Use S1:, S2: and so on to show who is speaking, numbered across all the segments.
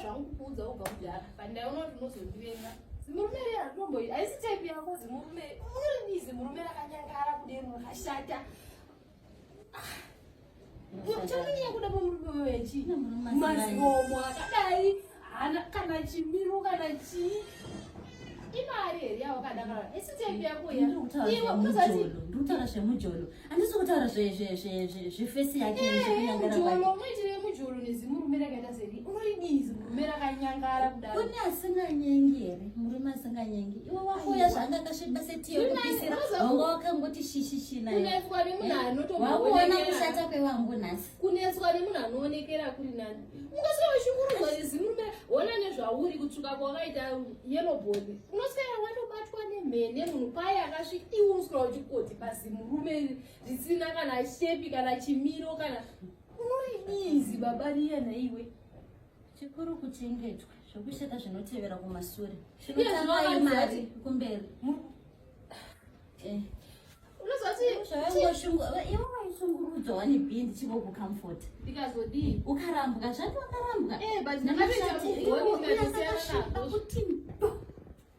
S1: zvangu kuudza ubva kudhara pandaona kuti unozondivenga. Zimurume ratombo haisi type yako zimurume. Unodii zimurume rakanyangara kudero rakashata. Chamini yakuda pamurume wechi. Maziromo akadai kana chimiro kana chii. Imari here yawakadakara. Haisi type yako ya.
S2: Iwe unozati ndutaura zvemujolo. Handisi kutaura zvefesi yake zvekunyangara kwake.
S1: Mujolo mwaitire mujolo nezimurume rakaita seri. Unoidii zimurume rakanyangara kudaro.
S2: Kune asinganyengi here, murume asinganyengi. Iwe wakuya zvanga akasviba setiyo kupisira. Wanga wakangoti shishi nayo.
S1: Kuneswa nemunhu anotoona
S2: wakuona kushata kwewangu nhasi.
S1: Kuneswa nemunhu anoonekera kuri nani. Ungasvika washungurudzwa nezimurume. Ona nezvauri kutsvuka kwakaita yellow body. Unosvika wandobatwa nemhene munhu paya akasvika iwe unosvika uchikoti pazimurume risina kana shepi kana chimiro kana unoribizi baba riyana iwe.
S2: Chikuru kuchengetwa zvokushata zvinotevera kumashure. Zvinotanga imari kumberi. Iwe waishungurudzwa wane bhindi chivo kucomfort.
S1: Ndikazodii?
S2: Ukarambwa zvati wakarambwa.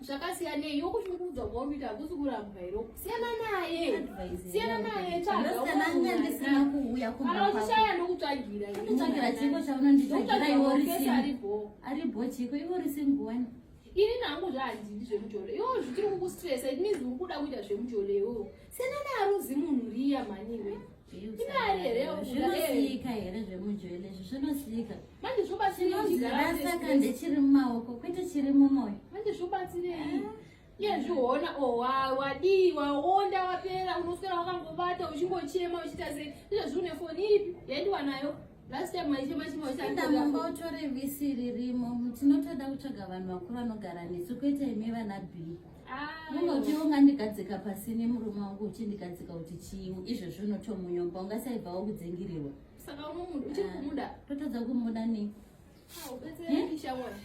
S1: Zvakasiyanei yokushungurudzwa kwaunoita hakusi kurambwa iro. Siyana naye. Siyana naye
S2: Ndanga ndisina kuuya kumba
S1: kwako. Kana uchishaya ndokutsvagira.
S2: Kutsvagira chiko chaunonditsvagira iwe uri aribo chiko iwe uri singuwani.
S1: Ini nangu zvandiri zvemujolo. Iwo zvitiri kukustressa it means uri kuda kuita zvemujolo iwo. Siyana naruzi munhu riya maniwe.
S2: Zvinosiyika here zvemujolo izvi zvinosiyika.
S1: Manje zvobatsirei
S2: saka ndechiri mumaoko kwete chiri mumwoyo.
S1: Manje zvobatsirei? Iye zviona wadii waonda wapera unoswera wakangobata uchingochema uchita sei. Izvo zvine foni ipi yaendiwa nayo. Last time maichema chima uchanda
S2: mamba utore visi ririmo. Tinotoda kutsvaga vanhu vakuru vanogara nesu kwete imi vana B. Unoti ungandigadzika pasi nemurume wangu uchindigadzika kuti chii izvo zvinotomunyomba ungasaibvawo kudzingirirwa.
S1: Saka unomunhu uchiri kumuda.
S2: Totadza kumuda nei?
S1: Ubetsere shamwari.